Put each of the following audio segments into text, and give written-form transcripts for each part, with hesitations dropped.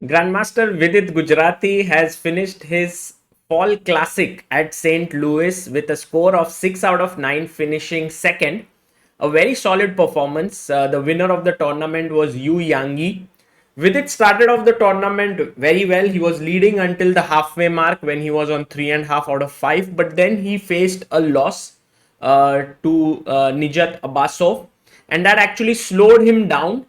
Grandmaster Vidit Gujrathi has finished his fall classic at St. Louis with a score of 6 out of 9, finishing second. A very solid performance. The winner of the tournament was Yu Yangi. Vidit started off the tournament very well. He was leading until the halfway mark when he was on 3.5 out of 5, but then he faced a loss to Nijat Abbasov, and that actually slowed him down.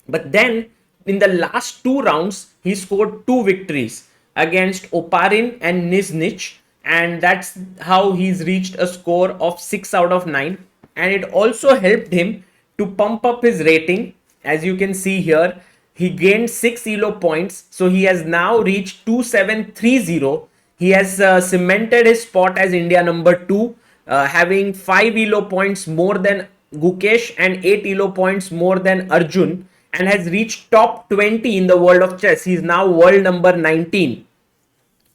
But then in the last two rounds, he scored two victories against Oparin and Nyzhnyk, and that's how he's reached a score of 6 out of 9. And it also helped him to pump up his rating. As you can see here, he gained 6 elo points, so he has now reached 2730. He has cemented his spot as India number 2, having 5 elo points more than Gukesh and 8 elo points more than Arjun, and has reached top 20 in the world of chess. He is now world number 19.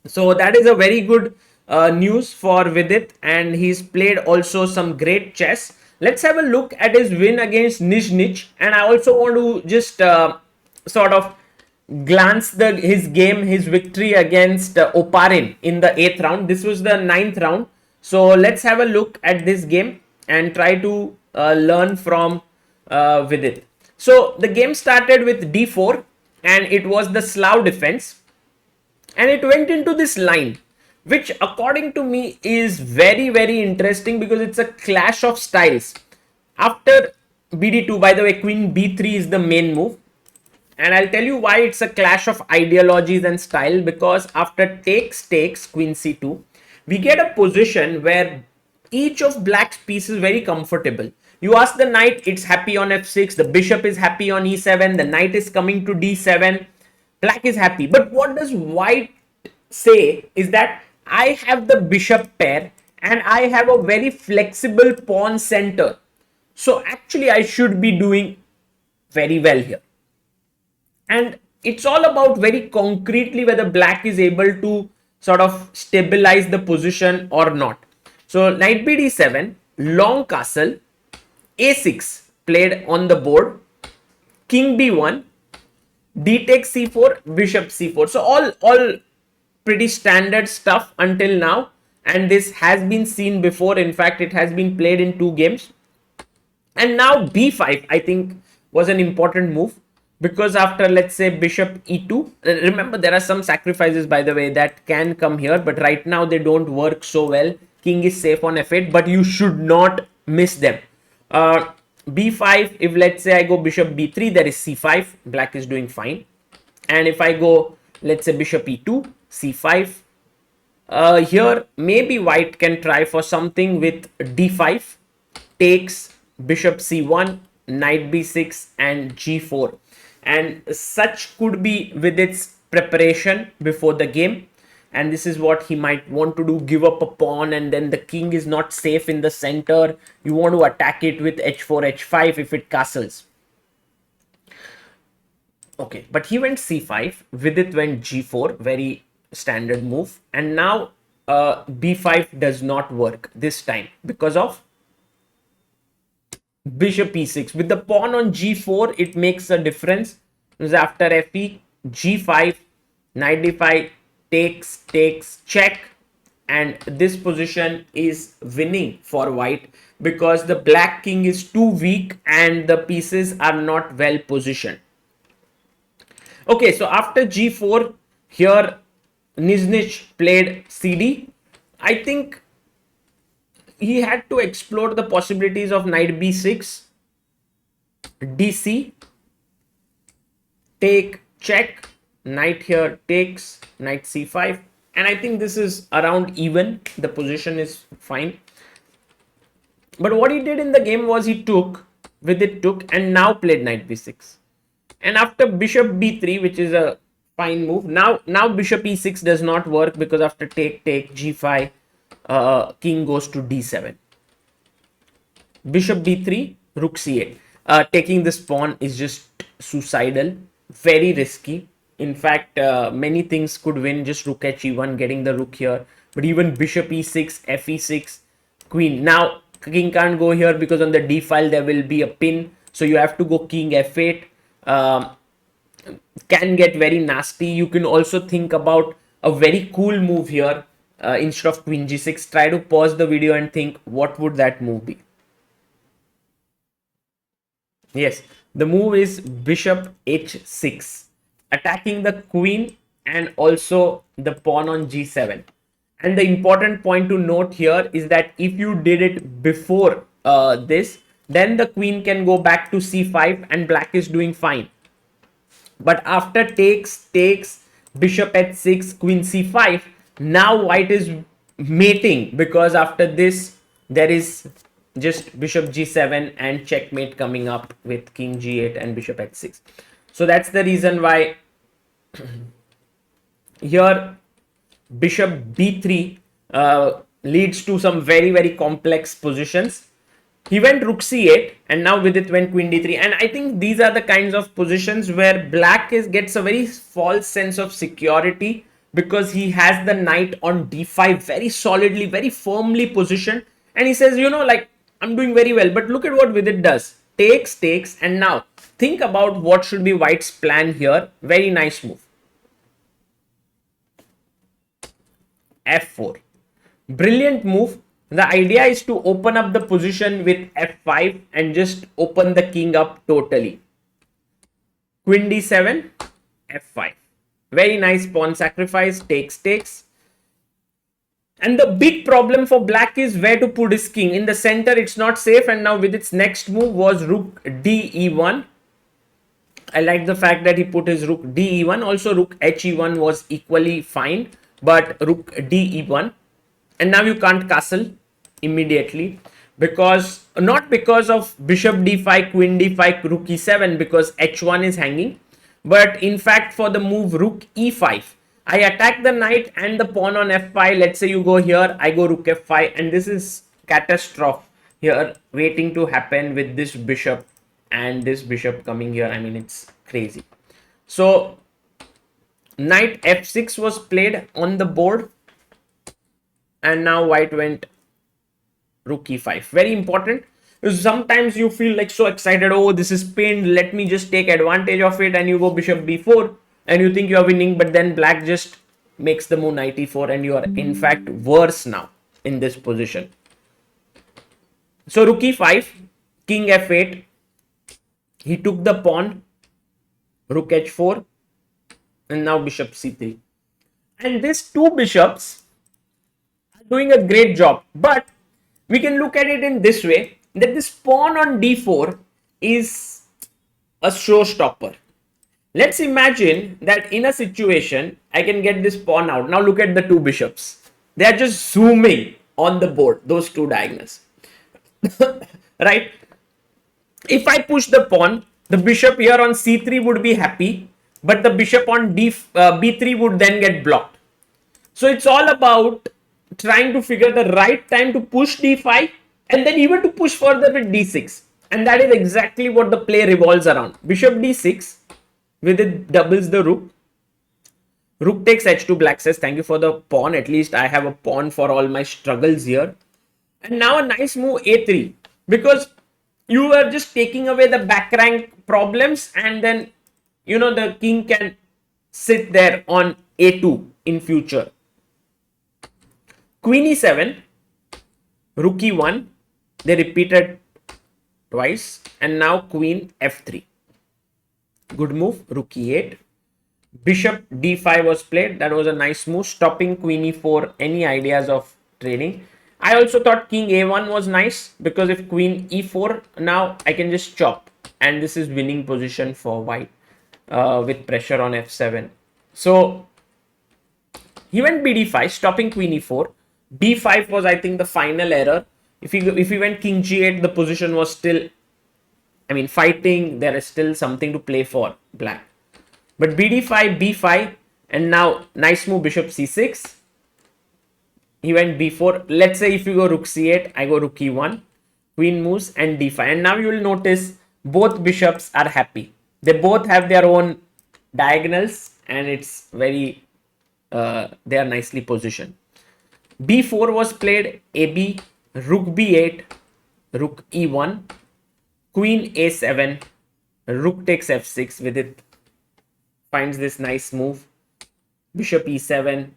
So that is a very good news for Vidit, and he's played also some great chess. Let's have a look at his win against Nyzhnyk, and I also want to just sort of glance his game, his victory against Oparin in the 8th round. This was the 9th round. So let's have a look at this game and try to learn from Vidit. So the game started with d4, and it was the Slav defense, and it went into this line, which according to me is very interesting because it's a clash of styles. After bd2, by the way, queen b3 is the main move, and I'll tell you why it's a clash of ideologies and style. Because after takes queen c2, we get a position where each of black's piece is very comfortable. You ask the knight, it's happy on f6, the bishop is happy on e7, the knight is coming to d7, black is happy. But what does white say is that I have the bishop pair and I have a very flexible pawn center, so actually I should be doing very well here. And it's all about very concretely whether black is able to sort of stabilize the position or not. So knight bd7, long castle, a6 played on the board, king b1, d takes c4, bishop c4. So all pretty standard stuff until now, and this has been seen before. In fact, it has been played in 2 games. And now b5 I think was an important move, because after, let's say, bishop e2, remember there are some sacrifices, by the way, that can come here, but right now they don't work so well. King is safe on f8, but you should not miss them. b5, if let's say I go bishop b3, there is c5, black is doing fine. And if I go, let's say, bishop e2, c5, here maybe white can try for something with d5, takes, bishop c1, knight b6 and g4, and such could be with its preparation before the game. And this is what he might want to do, give up a pawn, and then the king is not safe in the center. You want to attack it with h4, h5 if it castles. Okay, but he went c5, Vidit went g4, very standard move. And now b5 does not work this time because of bishop e6. With the pawn on g4, it makes a difference. After fe, g5, knight d5, takes, check, and this position is winning for white because the black king is too weak and the pieces are not well positioned. Okay, so after g4, here Nyzhnyk played cd. I think he had to explore the possibilities of knight b6, dc, take, check, knight here takes, knight c5, and I think this is around even. The position is fine. But what he did in the game was he took, and now played knight b6. And after bishop b3, which is a fine move, now bishop e6 does not work because after take, g5, king goes to d7. Bishop b3, rook c8. Taking this pawn is just suicidal, very risky. In fact, many things could win, just rook he1, getting the rook here. But even bishop e6, fe6, queen. Now, king can't go here because on the d file there will be a pin. So you have to go king f8. can get very nasty. You can also think about a very cool move here. Instead of queen g6, try to pause the video and think what would that move be. Yes, the move is bishop h6, attacking the queen and also the pawn on g7. And the important point to note here is that if you did it before this, then the queen can go back to c5 and black is doing fine. But after takes, bishop h6, queen c5, now white is mating, because after this there is just bishop g7 and checkmate coming up with king g8 and bishop h6. So that's the reason why here bishop b3 leads to some very complex positions. He went rook c8 and now Vidit went queen d3, and I think these are the kinds of positions where black gets a very false sense of security, because he has the knight on d5 very solidly, very firmly positioned, and he says, you know, like, I'm doing very well. But look at what Vidit does. Takes, and now think about what should be white's plan here. Very nice move. f4. Brilliant move. The idea is to open up the position with f5 and just open the king up totally. Queen d7, f5. Very nice pawn sacrifice. Takes. And the big problem for black is where to put his king. In the center, it's not safe. And now with its next move was rook de1. I like the fact that he put his rook de1. Also, rook he1 was equally fine. But rook de1. And now you can't castle immediately, because not because of bishop d5, queen d5, rook e7, because h1 is hanging, but in fact for the move rook e5, I attack the knight and the pawn on f5. Let's say you go here, I go rook f5, and this is catastrophe here waiting to happen with this bishop and this bishop coming here. I mean, it's crazy. So knight f6 was played on the board, and now white went rook e5. Very important. Sometimes you feel like so excited, oh, this is pinned, let me just take advantage of it, and you go bishop b4 and you think you are winning, but then black just makes the move knight e4 and you are in fact worse now in this position. So rook e5, king f8, he took the pawn, rook h4, and now bishop c3. And these two bishops are doing a great job, but we can look at it in this way, that this pawn on d4 is a showstopper. Let's imagine that in a situation, I can get this pawn out. Now look at the two bishops. They are just zooming on the board, those two diagonals. Right? If I push the pawn, the bishop here on c3 would be happy, but the bishop on b3 would then get blocked. So it's all about trying to figure the right time to push d5 and then even to push further with d6. And that is exactly what the play revolves around. Bishop d6, with it doubles the rook. Rook takes h2, black says, thank you for the pawn. At least I have a pawn for all my struggles here. And now a nice move a3, because you are just taking away the back rank problems, and then, you know, the king can sit there on a2 in future. Queen e7, rook e1, they repeated twice, and now queen f3. Good move, rook e8. Bishop d5 was played. That was a nice move, stopping queen e4, any ideas of trading. I also thought king a1 was nice, because if queen e4, now I can just chop, and this is winning position for white with pressure on f7. So he went bd5, stopping queen e4. b5 was, I think, the final error. If he went king g8, the position was still, I mean, fighting. There is still something to play for black. But bd5, b5, and now nice move, bishop c6. He went b4. Let's say if you go rook c8, I go rook e1, queen moves, and d5. And now you will notice both bishops are happy. They both have their own diagonals, and it's very, they are nicely positioned. b4 was played, ab, rook b8, rook e1, queen a7, rook takes f6 with it finds this nice move. Bishop e7,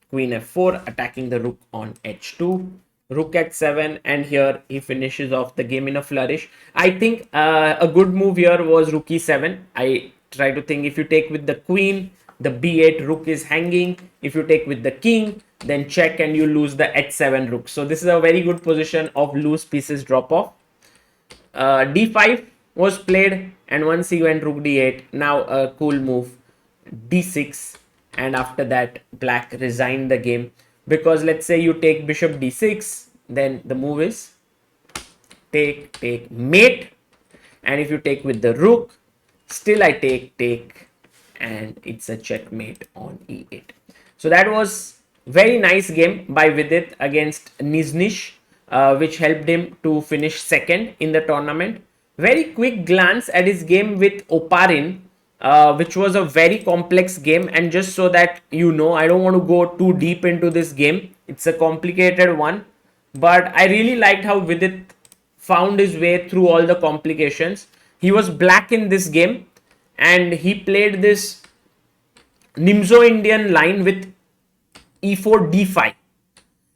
queen f4, attacking the rook on h2, rook h7, and here he finishes off the game in a flourish. I think a good move here was rook e7. I try to think, if you take with the queen, the b8 rook is hanging. If you take with the king, then check and you lose the h7 rook. So this is a very good position of loose pieces drop off. D5 was played, and once he went rook d8, now a cool move, d6, and after that black resigned the game, because let's say you take bishop d6, then the move is take mate, and if you take with the rook, still I take, and it's a checkmate on e8. So that was very nice game by Vidit against Nyzhnyk, which helped him to finish second in the tournament. Very quick glance at his game with Oparin, which was a very complex game, and just so that you know, I don't want to go too deep into this game. It's a complicated one, but I really liked how Vidit found his way through all the complications. He was black in this game, and he played this Nimzo Indian line with e4 d5,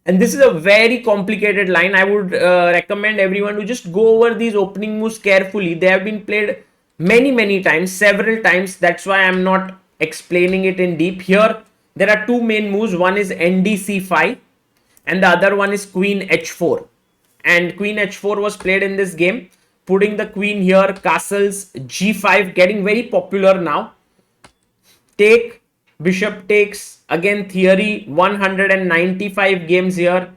and this is a very complicated line. I would recommend everyone to just go over these opening moves carefully. They have been played many times, several times. That's why I'm not explaining it in deep here. There are two main moves. One is ndc5 and the other one is queen h4, and queen h4 was played in this game, putting the queen here, castles g5, getting very popular now. Take, bishop takes, again theory, 195 games here.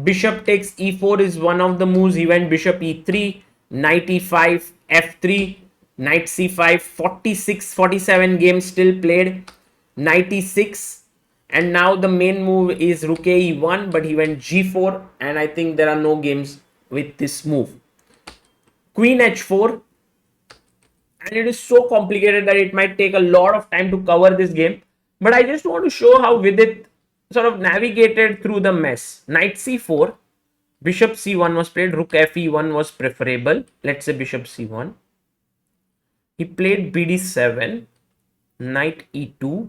Bishop takes e4 is one of the moves. He went bishop e3, knight e5, f3, knight c5, 47 games still played, knight e6, and now the main move is rook e1, but he went g4, and I think there are no games with this move. Queen h4, and it is so complicated that it might take a lot of time to cover this game, but I just want to show how Vidit sort of navigated through the mess. Knight c4, bishop c1 was played, rook fe1 was preferable. Let's say bishop c1. He played bd7, knight e2,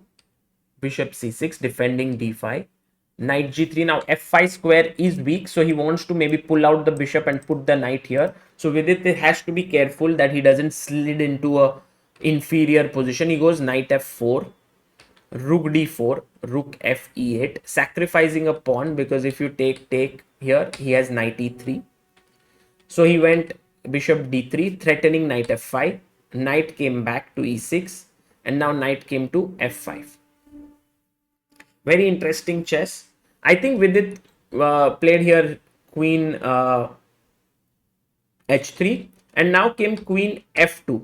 bishop c6, defending d5, knight g3. Now f5 square is weak, so he wants to maybe pull out the bishop and put the knight here. So with it, has to be careful that he doesn't slid into a inferior position. He goes knight f4, rook d4, rook f e8, sacrificing a pawn, because if you take here, he has knight e3. So he went bishop d3, threatening knight f5. Knight came back to e6, and now knight came to f5. Very interesting chess. I think Vidit played here queen h3, and now came queen f2.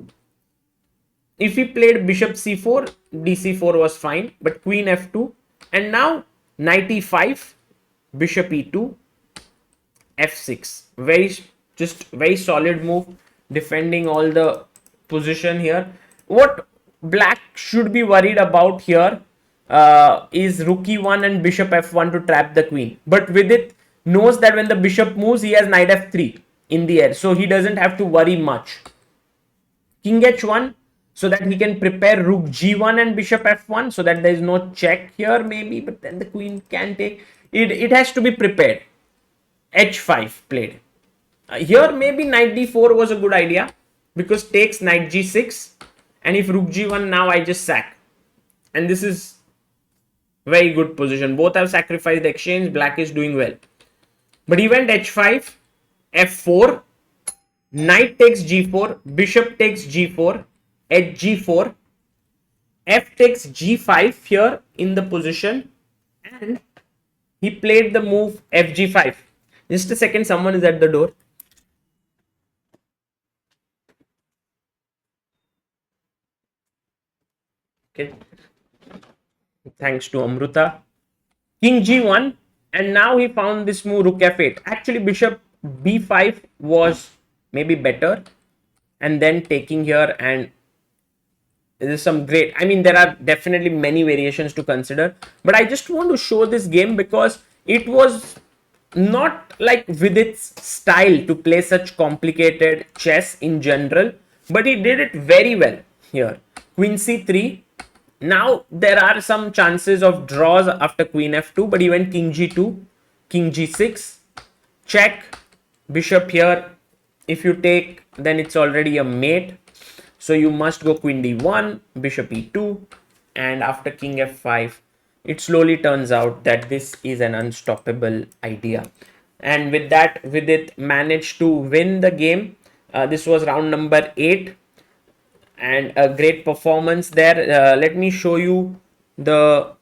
If he played bishop c4, dc4 was fine, but queen f2, and now knight e5, bishop e2, f6. Very solid move, defending all the position here. What black should be worried about here is rook e1 and bishop f1 to trap the queen, but Vidit knows that when the bishop moves, he has knight f3 in the air, so he doesn't have to worry much. King h1, so that he can prepare rook g1 and bishop f1, so that there is no check here maybe, but then the queen can take it. It has to be prepared. h5 played. Here maybe knight d4 was a good idea, because takes knight g6, and if rook g1, now I just sack, and this is very good position. Both have sacrificed the exchange. Black is doing well, but he went h5, f4, knight takes g4, bishop takes g4, hg4, f takes g5 here in the position, and he played the move fg5. Just a second, someone is at the door. Okay, thanks to Amruta. King g1, and now he found this move rook f8. Actually, bishop b5 was maybe better, and then taking here, and there is some great, I mean, there are definitely many variations to consider, but I just want to show this game because it was not like Vidit's style to play such complicated chess in general, but he did it very well here. Queen c3, Now there are some chances of draws after queen f2, but he went king g2, king g6, check, bishop here. If you take, then it's already a mate. So you must go queen d1, bishop e2, and after king f5, it slowly turns out that this is an unstoppable idea. And with that, Vidit managed to win the game. This was round number 8 and a great performance there. Let me show you the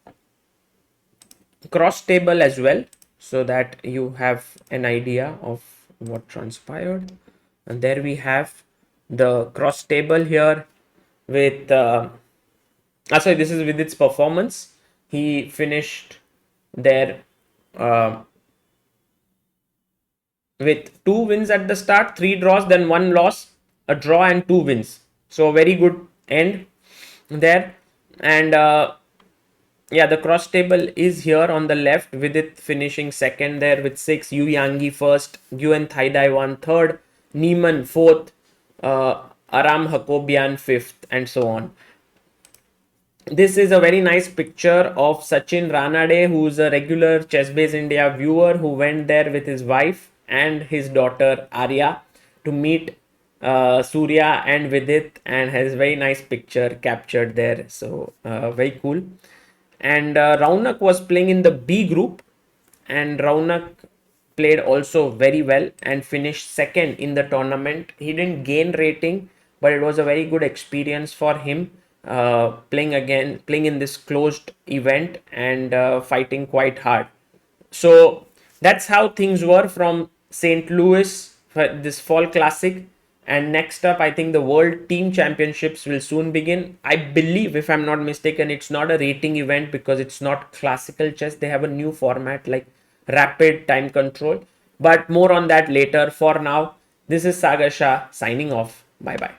cross table as well so that you have an idea of what transpired. And there we have the cross table here with sorry, this is with its performance. He finished there uh, with 2 wins at the start, 3 draws, then 1 loss, a draw, and 2 wins. So a very good end there. And yeah, the cross table is here on the left with it finishing second there with 6, Yu Yangi first, Guen Thaidai 1 third, Neiman fourth, Aram Hakobian fifth, and so on. This is a very nice picture of Sachin Ranade, who's a regular ChessBase India viewer who went there with his wife and his daughter Arya to meet Surya and Vidit, and has very nice picture captured there. So very cool. And Raunak was playing in the B group, and Raunak played also very well and finished second in the tournament. He didn't gain rating, but it was a very good experience for him playing in this closed event and fighting quite hard. So that's how things were from St. Louis for this fall classic. And next up, I think the World Team Championships will soon begin. I believe, if I'm not mistaken, it's not a rating event because it's not classical chess. They have a new format like rapid time control. But more on that later. For now, this is Sagar Shah signing off. Bye bye.